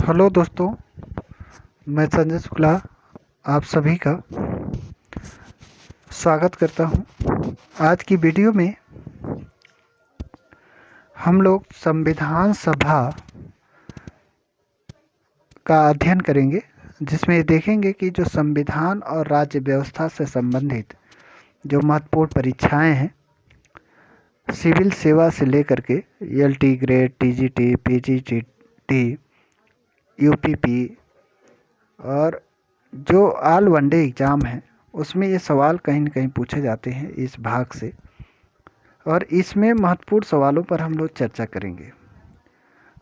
Hello दोस्तों, मैं संजय शुक्ला आप सभी का स्वागत करता हूं। आज की वीडियो में हम लोग संविधान सभा का अध्ययन करेंगे, जिसमें देखेंगे कि जो संविधान और राज्य व्यवस्था से संबंधित जो महत्वपूर्ण परीक्षाएं हैं, सिविल सेवा से लेकर के LT grade, TGT, PGT, UPP और जो ऑल वनडे एग्ज़ाम है उसमें ये सवाल कहीं न कहीं पूछे जाते हैं इस भाग से, और इसमें महत्वपूर्ण सवालों पर हम लोग चर्चा करेंगे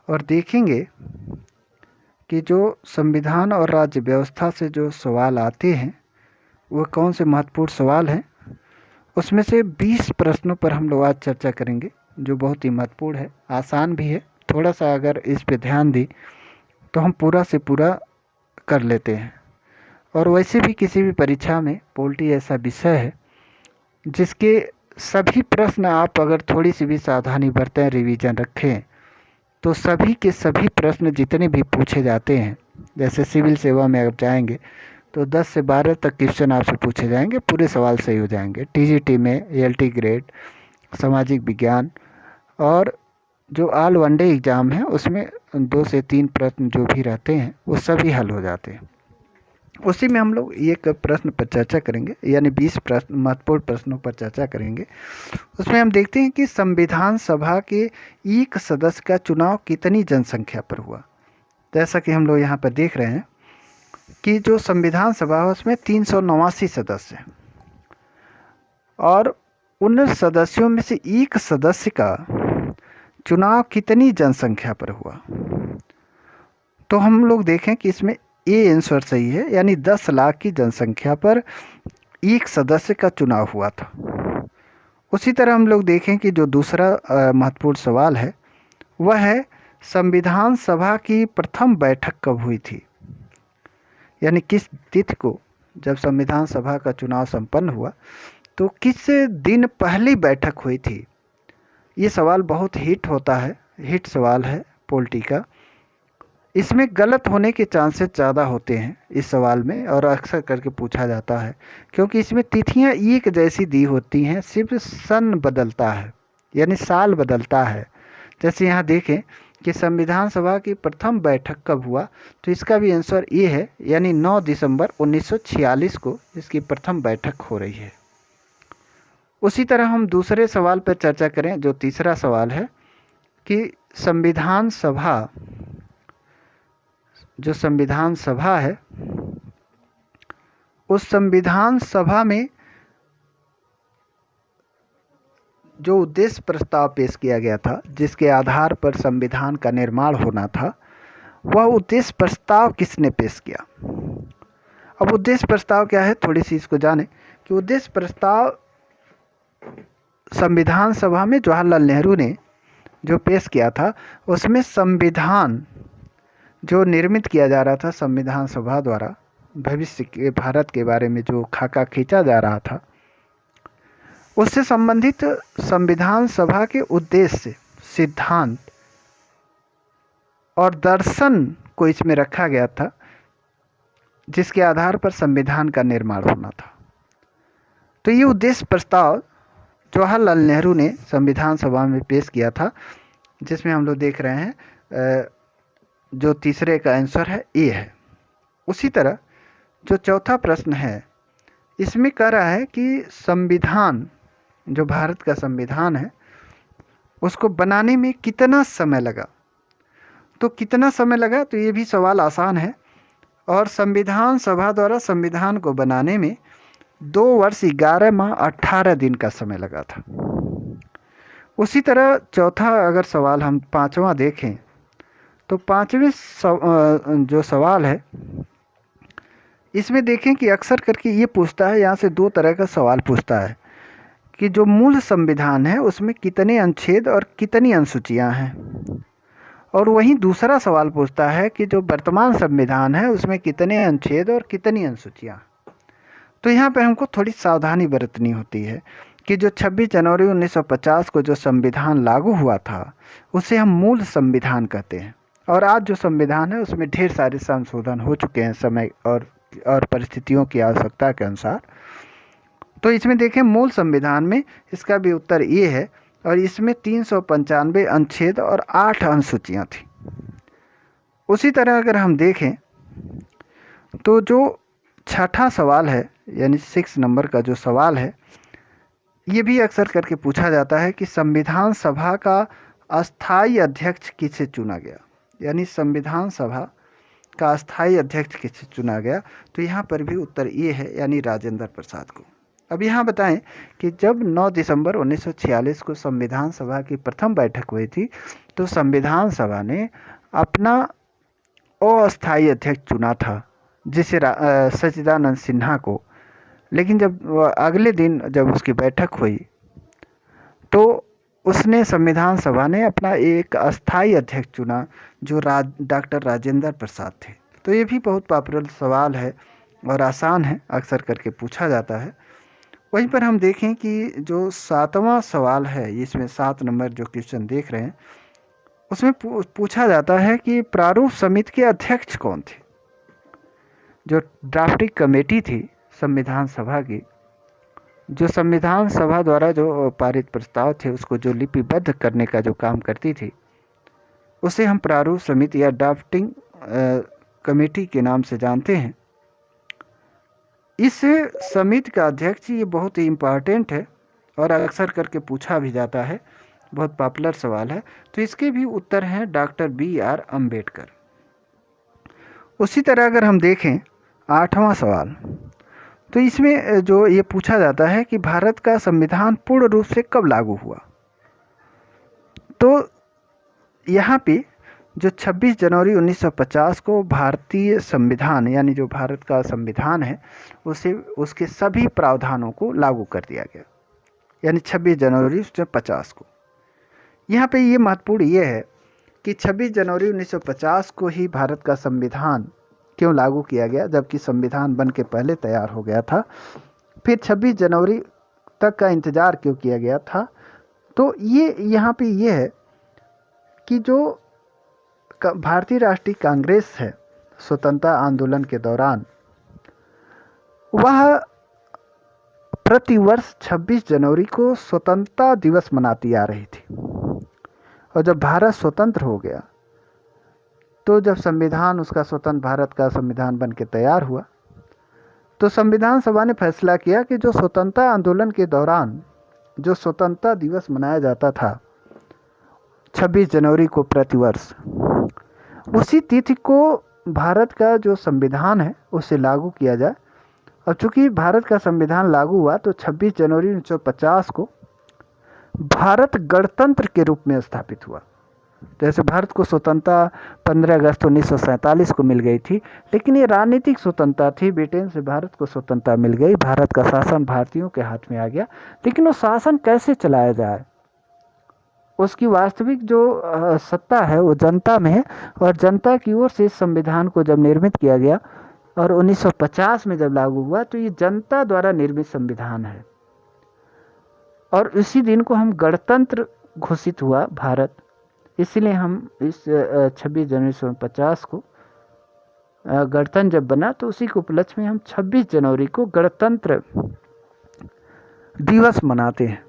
और देखेंगे कि जो संविधान और राज्य व्यवस्था से जो सवाल आते हैं वो कौन से महत्वपूर्ण सवाल हैं। उसमें से 20 प्रश्नों पर हम लोग आज चर्चा करेंगे, जो बहुत ही महत्वपूर्ण है, आसान भी है। थोड़ा सा अगर इस पे ध्यान दें तो हम पूरा से पूरा कर लेते हैं। और वैसे भी किसी भी परीक्षा में पॉलिटी ऐसा विषय है जिसके सभी प्रश्न आप अगर थोड़ी सी भी सावधानी बरतें, रिवीजन रखें, तो सभी के सभी प्रश्न जितने भी पूछे जाते हैं, जैसे सिविल सेवा में आप जाएंगे तो 10 से 12 तक क्वेश्चन आपसे पूछे जाएंगे, पूरे सवाल सही हो जाएंगे। टीजीटी में एलटी ग्रेड, सामाजिक विज्ञान और जो ऑल वनडे एग्ज़ाम है उसमें 2 से 3 प्रश्न जो भी रहते हैं वो सभी हल हो जाते हैं। उसी में हम लोग एक प्रश्न पर चर्चा करेंगे, यानी 20 प्रश्न महत्वपूर्ण प्रश्नों पर चर्चा करेंगे। उसमें हम देखते हैं कि संविधान सभा के एक सदस्य का चुनाव कितनी जनसंख्या पर हुआ। जैसा कि हम लोग यहाँ पर देख रहे हैं कि जो संविधान सभा है उसमें 389 सदस्य हैं और उन सदस्यों में से एक सदस्य का चुनाव कितनी जनसंख्या पर हुआ। तो हम लोग देखें कि इसमें ए आंसर सही है, यानी 10 लाख की जनसंख्या पर एक सदस्य का चुनाव हुआ था। उसी तरह हम लोग देखें कि जो दूसरा महत्वपूर्ण सवाल है वह है संविधान सभा की प्रथम बैठक कब हुई थी, यानी किस तिथि को जब संविधान सभा का चुनाव संपन्न हुआ तो किस दिन पहली बैठक हुई थी। ये सवाल बहुत हिट होता है, हिट सवाल है पॉलिटी का। इसमें गलत होने के चांसेस ज़्यादा होते हैं इस सवाल में, और अक्सर करके पूछा जाता है क्योंकि इसमें तिथियां एक जैसी दी होती हैं, सिर्फ सन बदलता है, यानी साल बदलता है। जैसे यहाँ देखें कि संविधान सभा की प्रथम बैठक कब हुआ, तो इसका भी आंसर ये है, यानी 9 दिसंबर 1946 को इसकी प्रथम बैठक हो रही है। उसी तरह हम दूसरे सवाल पर चर्चा करें, जो तीसरा सवाल है कि संविधान सभा, जो संविधान सभा है उस संविधान सभा में जो उद्देश्य प्रस्ताव पेश किया गया था, जिसके आधार पर संविधान का निर्माण होना था, वह उद्देश्य प्रस्ताव किसने पेश किया। अब उद्देश्य प्रस्ताव क्या है, थोड़ी सी इसको जानें कि उद्देश्य प्रस्ताव संविधान सभा में जवाहरलाल नेहरू ने जो पेश किया था, उसमें संविधान जो निर्मित किया जा रहा था संविधान सभा द्वारा, भविष्य के भारत के बारे में जो खाका खींचा जा रहा था, उससे संबंधित संविधान सभा के उद्देश्य, सिद्धांत और दर्शन को इसमें रखा गया था, जिसके आधार पर संविधान का निर्माण होना था। तो ये उद्देश्य प्रस्ताव जवाहरलाल नेहरू ने संविधान सभा में पेश किया था, जिसमें हम लोग देख रहे हैं जो तीसरे का आंसर है ए है। उसी तरह जो चौथा प्रश्न है इसमें कह रहा है कि संविधान, जो भारत का संविधान है, उसको बनाने में कितना समय लगा। तो कितना समय लगा, तो ये भी सवाल आसान है, और संविधान सभा द्वारा संविधान को बनाने में 2 वर्ष 11 माह 18 दिन का समय लगा था। उसी तरह चौथा अगर सवाल हम पांचवा देखें तो पांचवें जो सवाल है इसमें देखें कि अक्सर करके ये पूछता है, यहाँ से 2 तरह का सवाल पूछता है कि जो मूल संविधान है उसमें कितने अनुच्छेद और कितनी अनुसूचियाँ हैं, और वहीं दूसरा सवाल पूछता है कि जो वर्तमान संविधान है उसमें कितने अनुच्छेद और कितनी अनुसूचियाँ। तो यहाँ पर हमको थोड़ी सावधानी बरतनी होती है कि जो 26 जनवरी 1950 को जो संविधान लागू हुआ था उसे हम मूल संविधान कहते हैं, और आज जो संविधान है उसमें ढेर सारे संशोधन हो चुके हैं समय और परिस्थितियों की आवश्यकता के अनुसार। तो इसमें देखें मूल संविधान में इसका भी उत्तर ये है, और इसमें 395 अनुच्छेद और 8 अनुसूचियाँ थी। उसी तरह अगर हम देखें तो जो छठा सवाल है यानी 6 नंबर का जो सवाल है, ये भी अक्सर करके पूछा जाता है कि संविधान सभा का अस्थायी अध्यक्ष किसे चुना गया, यानी संविधान सभा का अस्थायी अध्यक्ष किसे चुना गया। तो यहाँ पर भी उत्तर ये है, यानी राजेंद्र प्रसाद को। अब यहाँ बताएं कि जब 9 दिसंबर 1946 को संविधान सभा की प्रथम बैठक हुई थी, तो संविधान सभा ने अपना अस्थायी अध्यक्ष चुना था, जिसे सच्चिदानंद सिन्हा को। लेकिन जब अगले दिन जब उसकी बैठक हुई तो उसने संविधान सभा ने अपना एक अस्थायी अध्यक्ष चुना, जो डॉक्टर राजेंद्र प्रसाद थे। तो ये भी बहुत पॉपुलर सवाल है और आसान है, अक्सर करके पूछा जाता है। वहीं पर हम देखें कि जो 7वां सवाल है, इसमें 7 नंबर जो क्वेश्चन देख रहे हैं, उसमें पूछा जाता है कि प्रारूप समिति के अध्यक्ष कौन थे। जो ड्राफ्टिंग कमेटी थी संविधान सभा की, जो संविधान सभा द्वारा जो पारित प्रस्ताव थे उसको जो लिपिबद्ध करने का जो काम करती थी, उसे हम प्रारूप समिति या ड्राफ्टिंग कमेटी के नाम से जानते हैं। इस समिति का अध्यक्ष ये बहुत ही इम्पॉर्टेंट है और अक्सर करके पूछा भी जाता है, बहुत पॉपुलर सवाल है। तो इसके भी उत्तर हैं डॉक्टर BR अम्बेडकर। उसी तरह अगर हम देखें 8वां सवाल, तो इसमें जो ये पूछा जाता है कि भारत का संविधान पूर्ण रूप से कब लागू हुआ। तो यहाँ पे जो 26 जनवरी 1950 को भारतीय संविधान यानी जो भारत का संविधान है उसे उसके सभी प्रावधानों को लागू कर दिया गया, यानी 26 जनवरी 1950 को। यहाँ पे ये महत्वपूर्ण ये है कि 26 जनवरी 1950 को ही भारत का संविधान क्यों लागू किया गया, जबकि संविधान बन के पहले तैयार हो गया था। फिर 26 जनवरी तक का इंतज़ार क्यों किया गया था। तो ये यहाँ पे ये है कि जो भारतीय राष्ट्रीय कांग्रेस है स्वतंत्रता आंदोलन के दौरान, वह प्रतिवर्ष 26 जनवरी को स्वतंत्रता दिवस मनाती आ रही थी। और जब भारत स्वतंत्र हो गया, तो जब संविधान उसका स्वतंत्र भारत का संविधान बन के तैयार हुआ, तो संविधान सभा ने फैसला किया कि जो स्वतंत्रता आंदोलन के दौरान जो स्वतंत्रता दिवस मनाया जाता था 26 जनवरी को प्रतिवर्ष, उसी तिथि को भारत का जो संविधान है उसे लागू किया जाए। और चूंकि भारत का संविधान लागू हुआ तो 26 जनवरी 1950 को भारत गणतंत्र के रूप में स्थापित हुआ। जैसे भारत को स्वतंत्रता 15 अगस्त 1947 को मिल गई थी, लेकिन ये राजनीतिक स्वतंत्रता थी। ब्रिटेन से भारत को स्वतंत्रता मिल गई, भारत का शासन भारतीयों के हाथ में आ गया, लेकिन वो शासन कैसे चलाया जाए, उसकी वास्तविक जो सत्ता है वो जनता में है। और जनता की ओर से इस संविधान को जब निर्मित किया गया और 1950 में जब लागू हुआ, तो ये जनता द्वारा निर्मित संविधान है। और इसी दिन को हम गणतंत्र घोषित हुआ भारत, इसलिए हम इस 26 जनवरी 1950 को गणतंत्र जब बना, तो उसी के उपलक्ष्य में हम 26 जनवरी को गणतंत्र दिवस मनाते हैं।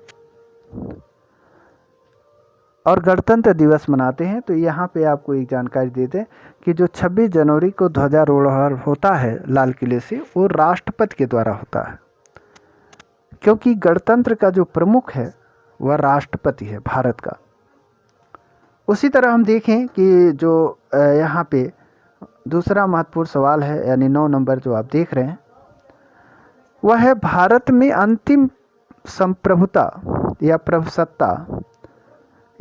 और गणतंत्र दिवस मनाते हैं तो यहाँ पे आपको एक जानकारी दे दें कि जो 26 जनवरी को ध्वजारोहण होता है लाल किले से, वो राष्ट्रपति के द्वारा होता है, क्योंकि गणतंत्र का जो प्रमुख है वह राष्ट्रपति है भारत का। उसी तरह हम देखें कि जो यहाँ पे दूसरा महत्वपूर्ण सवाल है, यानी 9 नंबर जो आप देख रहे हैं, वह है भारत में अंतिम संप्रभुता या प्रभुसत्ता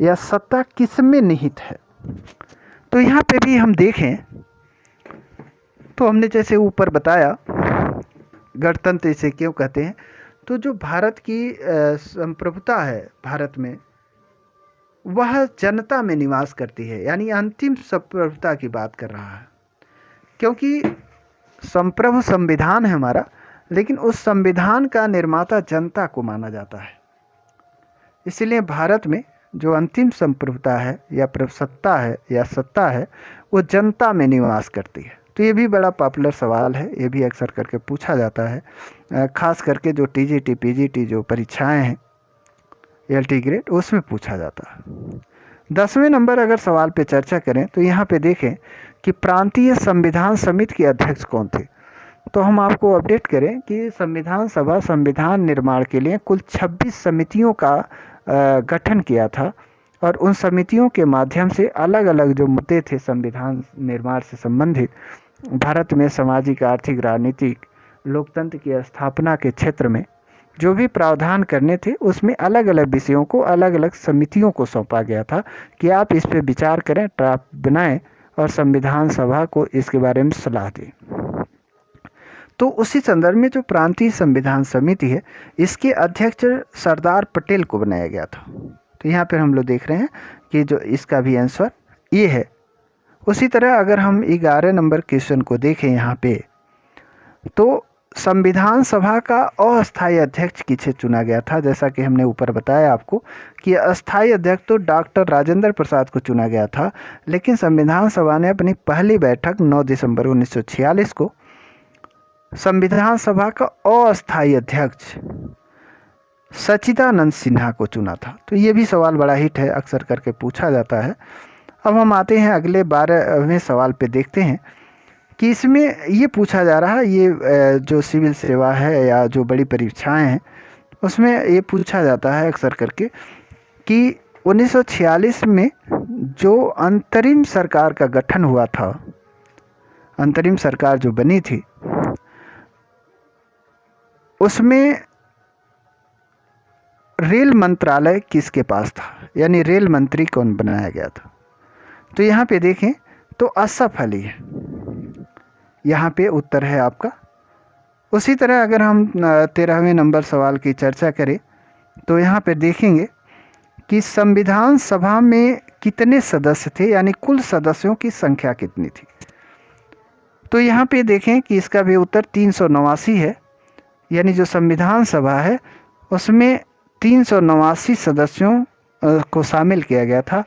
या सत्ता किसमें निहित है। तो यहाँ पे भी हम देखें तो हमने जैसे ऊपर बताया गणतंत्र इसे क्यों कहते हैं, तो जो भारत की संप्रभुता है भारत में, वह जनता में निवास करती है, यानी अंतिम संप्रभुता की बात कर रहा है। क्योंकि संप्रभु संविधान है हमारा, लेकिन उस संविधान का निर्माता जनता को माना जाता है। इसलिए भारत में जो अंतिम संप्रभुता है या प्रभुसत्ता है या सत्ता है वो जनता में निवास करती है। तो ये भी बड़ा पॉपुलर सवाल है, ये भी अक्सर करके पूछा जाता है, खास करके जो टीजीटी पीजीटी जो परीक्षाएं हैं एलटी ग्रेड उसमें पूछा जाता है। 10वें नंबर अगर सवाल पे चर्चा करें तो यहाँ पे देखें कि प्रांतीय संविधान समिति के अध्यक्ष कौन थे। तो हम आपको अपडेट करें कि संविधान सभा संविधान निर्माण के लिए कुल 26 समितियों का गठन किया था और उन समितियों के माध्यम से अलग अलग जो मुद्दे थे संविधान निर्माण से संबंधित, भारत में सामाजिक आर्थिक राजनीतिक लोकतंत्र की स्थापना के क्षेत्र में जो भी प्रावधान करने थे उसमें अलग अलग विषयों को अलग अलग समितियों को सौंपा गया था कि आप इस पे विचार करें, ड्राफ्ट बनाएं और संविधान सभा को इसके बारे में सलाह दें। तो उसी संदर्भ में जो प्रांतीय संविधान समिति है इसके अध्यक्ष सरदार पटेल को बनाया गया था। तो यहाँ पर हम लोग देख रहे हैं कि जो इसका भी आंसर ये है। उसी तरह अगर हम 11 नंबर क्वेश्चन को देखें यहाँ पे, तो संविधान सभा का अस्थायी अध्यक्ष किसे चुना गया था। जैसा कि हमने ऊपर बताया आपको कि अस्थायी अध्यक्ष तो डॉक्टर राजेंद्र प्रसाद को चुना गया था, लेकिन संविधान सभा ने अपनी पहली बैठक 9 दिसंबर 1946 को संविधान सभा का अस्थायी अध्यक्ष सच्चिदानंद सिन्हा को चुना था। तो ये भी सवाल बड़ा हिट है, अक्सर करके पूछा जाता है। अब हम आते हैं अगले 12वें सवाल पे, देखते हैं कि इसमें ये पूछा जा रहा है, ये जो सिविल सेवा है या जो बड़ी परीक्षाएं हैं उसमें ये पूछा जाता है अक्सर करके कि 1946 में जो अंतरिम सरकार का गठन हुआ था, अंतरिम सरकार जो बनी थी उसमें रेल मंत्रालय किसके पास था, यानी रेल मंत्री कौन बनाया गया था। तो यहाँ पे देखें तो असफ अली है, यहाँ पे उत्तर है आपका। उसी तरह अगर हम 13वें नंबर सवाल की चर्चा करें तो यहाँ पे देखेंगे कि संविधान सभा में कितने सदस्य थे, यानी कुल सदस्यों की संख्या कितनी थी। तो यहाँ पे देखें कि इसका भी उत्तर 389 है, यानी जो संविधान सभा है उसमें 389 सदस्यों को शामिल किया गया था।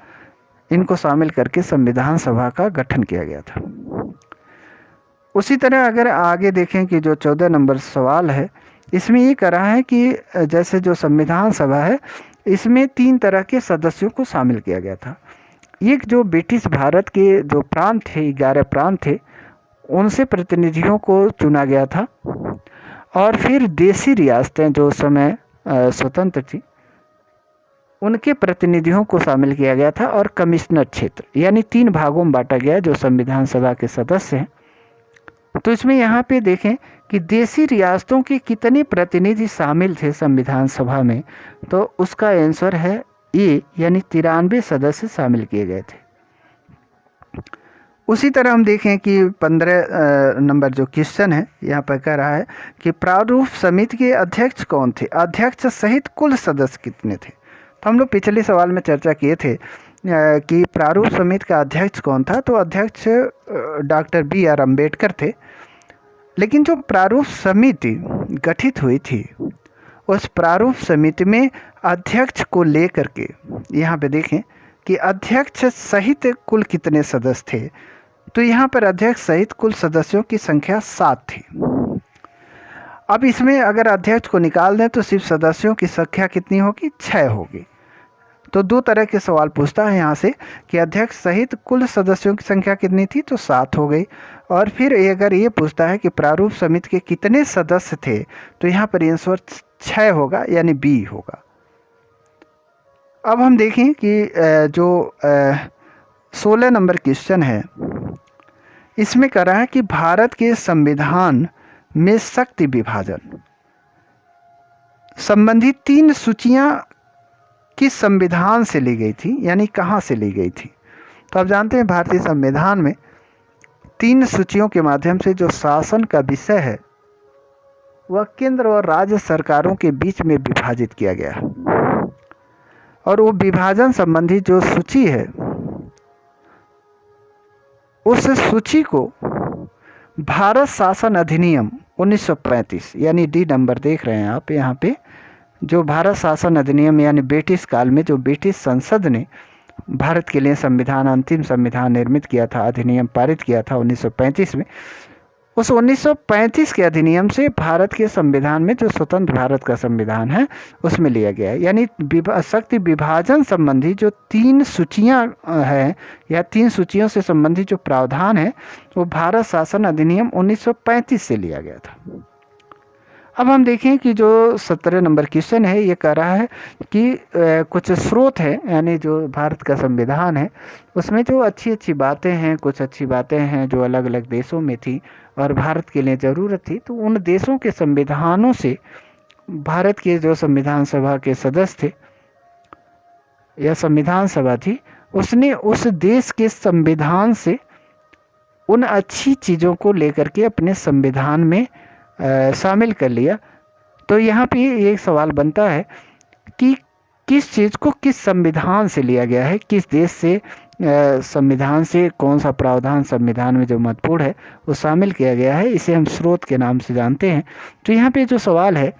इनको शामिल करके संविधान सभा का गठन किया गया था। उसी तरह अगर आगे देखें कि जो 14 नंबर सवाल है इसमें ये कह रहा है कि जैसे जो संविधान सभा है इसमें 3 तरह के सदस्यों को शामिल किया गया था। एक जो ब्रिटिश भारत के जो प्रांत थे, 11 प्रांत थे, उनसे प्रतिनिधियों को चुना गया था और फिर देशी रियासतें जो समय स्वतंत्र थी उनके प्रतिनिधियों को शामिल किया गया था और कमिश्नर क्षेत्र, यानी 3 भागों में बांटा गया जो संविधान सभा के सदस्य हैं। तो इसमें यहाँ पे देखें कि देशी रियासतों के कितने प्रतिनिधि शामिल थे संविधान सभा में, तो उसका आंसर है ए, यानी 93 सदस्य शामिल किए गए थे। उसी तरह हम देखें कि 15 नंबर जो क्वेश्चन है यहाँ पर कह रहा है कि प्रारूप समिति के अध्यक्ष कौन थे, अध्यक्ष सहित कुल सदस्य कितने थे। तो हम लोग पिछले सवाल में चर्चा किए थे कि प्रारूप समिति का अध्यक्ष कौन था। तो अध्यक्ष डॉक्टर BR अम्बेडकर थे, लेकिन जो प्रारूप समिति गठित हुई थी उस प्रारूप समिति में अध्यक्ष को लेकर के यहाँ पे देखें कि अध्यक्ष सहित कुल कितने सदस्य थे। तो यहाँ पर अध्यक्ष सहित कुल सदस्यों की संख्या 7 थी। अब इसमें अगर अध्यक्ष को निकाल दें तो सिर्फ सदस्यों की संख्या कितनी होगी, 6 होगी। तो 2 तरह के सवाल पूछता है यहाँ से कि अध्यक्ष सहित कुल सदस्यों की संख्या कितनी थी, तो 7 हो गई। और फिर अगर ये पूछता है कि प्रारूप समिति के कितने सदस्य थे, तो यहाँ पर आंसर 6 होगा, यानी बी होगा। अब हम देखें कि जो 16 नंबर क्वेश्चन है इसमें कह रहा है कि भारत के संविधान में शक्ति विभाजन संबंधी 3 सूचियां किस संविधान से ली गई थी, यानी कहां से ली गई थी। तो आप जानते हैं भारतीय संविधान में 3 सूचियों के माध्यम से जो शासन का विषय है वह केंद्र और राज्य सरकारों के बीच में विभाजित किया गया है। और वो विभाजन संबंधी जो सूची है उस सूची को भारत शासन अधिनियम 1935, यानी डी नंबर देख रहे हैं आप यहाँ पे, जो भारत शासन अधिनियम यानी ब्रिटिश काल में जो ब्रिटिश संसद ने भारत के लिए संविधान, अंतिम संविधान निर्मित किया था, अधिनियम पारित किया था 1935 में, उस 1935 के अधिनियम से भारत के संविधान में जो स्वतंत्र भारत का संविधान है उसमें लिया गया है। यानी शक्ति विभाजन संबंधी जो 3 सूचियां हैं या 3 सूचियों से संबंधित जो प्रावधान है वो भारत शासन अधिनियम 1935 से लिया गया था। अब हम देखें कि जो 17 नंबर क्वेश्चन है ये कह रहा है कि कुछ स्रोत है, यानी जो भारत का संविधान है उसमें जो अच्छी अच्छी बातें हैं, कुछ अच्छी बातें हैं जो अलग अलग देशों में थी और भारत के लिए ज़रूरत थी, तो उन देशों के संविधानों से भारत के जो संविधान सभा के सदस्य थे या संविधान सभा थी उसने उस देश के संविधान से उन अच्छी चीज़ों को लेकर के अपने संविधान में शामिल कर लिया। तो यहाँ पे एक सवाल बनता है कि किस चीज़ को किस संविधान से लिया गया है, किस देश से संविधान से कौन सा प्रावधान संविधान में जो महत्वपूर्ण है वो शामिल किया गया है, इसे हम स्रोत के नाम से जानते हैं। तो यहाँ पे जो सवाल है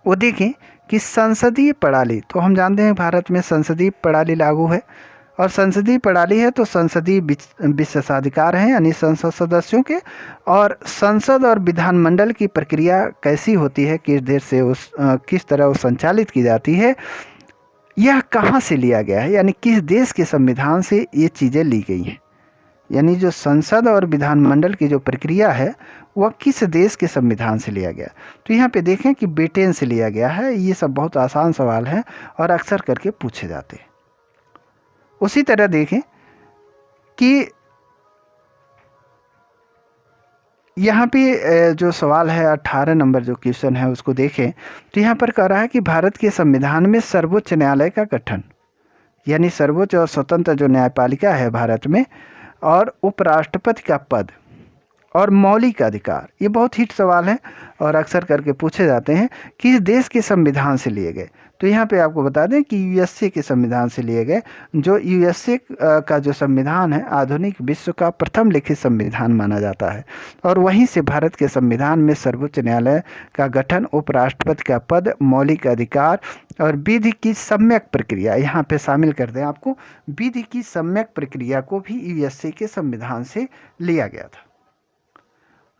वो देखें कि संसदीय प्रणाली, तो हम जानते हैं भारत में संसदीय प्रणाली लागू है और संसदीय प्रणाली है तो संसदीय विशेषाधिकार हैं यानी संसद सदस्यों के, और संसद और विधानमंडल की प्रक्रिया कैसी होती है, किस देश से किस तरह वो संचालित की जाती है, यह कहाँ से लिया गया है, यानी किस देश के संविधान से ये चीज़ें ली गई हैं। यानी जो संसद और विधानमंडल की जो प्रक्रिया है वह किस देश के संविधान से लिया गया। तो यहाँ पे देखें कि ब्रिटेन से लिया गया है। ये सब बहुत आसान सवाल हैं और अक्सर करके पूछे जाते हैं। उसी तरह देखें कि यहाँ पे जो सवाल है 18 नंबर जो क्वेश्चन है उसको देखें तो यहाँ पर कह रहा है कि भारत के संविधान में सर्वोच्च न्यायालय का गठन, यानी सर्वोच्च और स्वतंत्र जो न्यायपालिका है भारत में, और उपराष्ट्रपति का पद और मौलिक अधिकार, ये बहुत हिट सवाल है और अक्सर करके पूछे जाते हैं कि इस देश के संविधान से लिए गए। तो यहाँ पे आपको बता दें कि यूएसए के संविधान से लिए गए। जो यूएसए का जो संविधान है आधुनिक विश्व का प्रथम लिखित संविधान माना जाता है और वहीं से भारत के संविधान में सर्वोच्च न्यायालय का गठन, उपराष्ट्रपति का पद, मौलिक अधिकार और विधि की सम्यक प्रक्रिया, यहाँ पे शामिल कर दें आपको, विधि की सम्यक प्रक्रिया को भी यूएसए के संविधान से लिया गया था।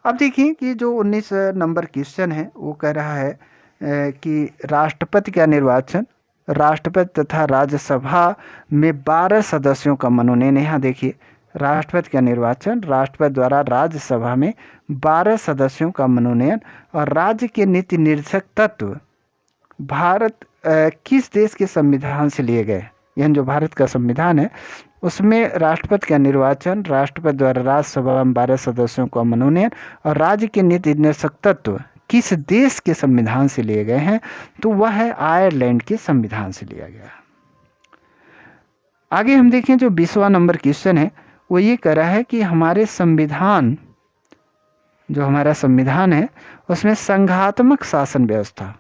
अब देखिए कि जो 19 नंबर क्वेश्चन है वो कह रहा है कि राष्ट्रपति का निर्वाचन, राष्ट्रपति तथा राज्यसभा में 12 सदस्यों का मनोनयन। यहाँ देखिए राष्ट्रपति का निर्वाचन, राष्ट्रपति द्वारा राज्यसभा में 12 सदस्यों का मनोनयन और राज्य के नीति निर्देशक तत्व भारत किस देश के संविधान से लिए गए। यानी जो भारत का संविधान है उसमें राष्ट्रपति का निर्वाचन, राष्ट्रपति द्वारा राज्यसभा में 12 सदस्यों का मनोनयन और राज्य के नीति निर्देशक तत्व किस देश के संविधान से लिए गए हैं, तो वह है आयरलैंड के संविधान से लिया गया। आगे हम देखें जो 20वां नंबर क्वेश्चन है वो ये कह रहा है कि हमारे संविधान, जो हमारा संविधान है उसमें संघात्मक शासन व्यवस्था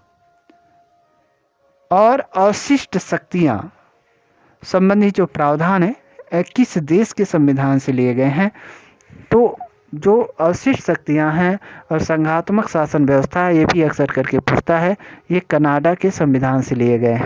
और अवशिष्ट शक्तियां संबंधी जो प्रावधान है किस देश के संविधान से लिए गए हैं। तो जो अवशिष्ट शक्तियां हैं और संघात्मक शासन व्यवस्था, ये भी अक्सर करके पूछता है, ये कनाडा के संविधान से लिए गए हैं।